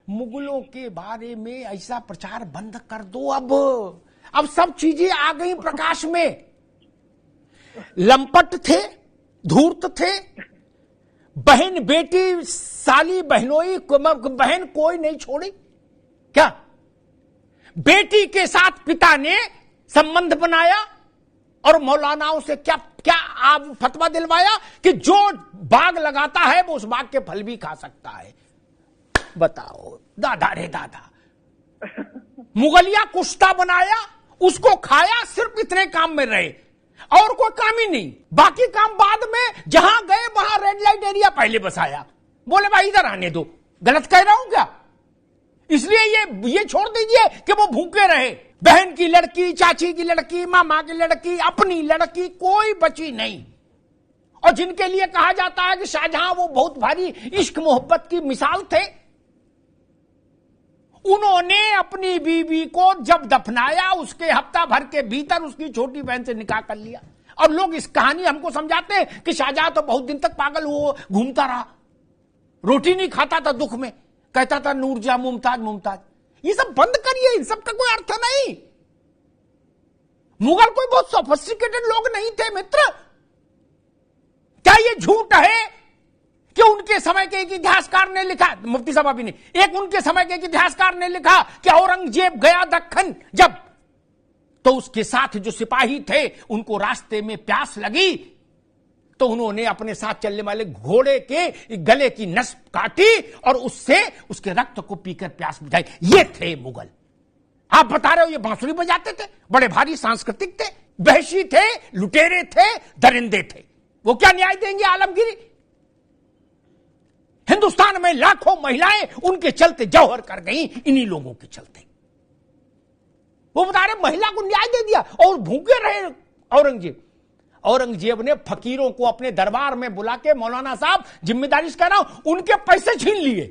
मुगलों के बारे में ऐसा प्रचार बंद कर दो। अब सब चीजें आ गई प्रकाश में। लंपट थे, धूर्त थे, बहन बेटी साली बहनोई बहन कोई नहीं छोड़ी। क्या बेटी के साथ पिता ने संबंध बनाया और मौलानाओं से क्या क्या आप फतवा दिलवाया कि जो बाग लगाता है वो उस बाग के फल भी खा सकता है। बताओ दादा रे दादा। मुगलिया कुश्ता बनाया, उसको खाया, सिर्फ इतने काम में रहे और कोई काम ही नहीं। बाकी काम बाद में, जहां गए वहां रेड लाइट एरिया पहले बसाया। बोले भाई इधर आने दो। गलत कह रहा हूं क्या? इसलिए ये छोड़ दीजिए कि वो भूखे रहे। बहन की लड़की, चाची की लड़की, मामा की लड़की, अपनी लड़की कोई बची नहीं। और जिनके लिए कहा जाता है कि शाहजहां वो बहुत भारी इश्क मोहब्बत की मिसाल थे, उन्होंने अपनी बीवी को जब दफनाया उसके हफ्ता भर के भीतर उसकी छोटी बहन से निकाह कर लिया। और लोग इस कहानी हमको समझाते हैं कि शाहजहां तो बहुत दिन तक पागल हुआ घूमता रहा, रोटी नहीं खाता था दुख में, कहता था नूरजहां मुमताज मुमताज। ये सब बंद करिए, इन सब का कोई अर्थ नहीं। मुगल कोई बहुत सोफिस्टिकेटेड लोग नहीं थे मित्र। क्या ये झूठ है कि उनके समय के एक इतिहासकार ने लिखा, मुफ्ती साहब अभी नहीं, एक उनके समय के एक इतिहासकार ने लिखा कि औरंगजेब गया दक्खन जब, तो उसके साथ जो सिपाही थे उनको रास्ते में प्यास लगी तो उन्होंने अपने साथ चलने वाले घोड़े के गले की नस काटी और उससे उसके रक्त को पीकर प्यास बुझाई। ये थे मुगल। आप बता रहे हो ये बांसुरी बजाते थे, बड़े भारी सांस्कृतिक थे, वहशी थे, लुटेरे थे, दरिंदे थे। वो क्या न्याय देंगे आलमगीरी? हिंदुस्तान में लाखों महिलाएं उनके चलते जौहर कर गई, इन्हीं लोगों के चलते। वो बता रहे महिला को न्याय दे दिया और भूखे रहे औरंगजेब। औरंगजेब ने फकीरों को अपने दरबार में बुला के, मौलाना साहब जिम्मेदारी से कह रहा हूं, उनके पैसे छीन लिए,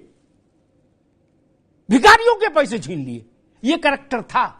भिखारियों के पैसे छीन लिए। ये कैरेक्टर था।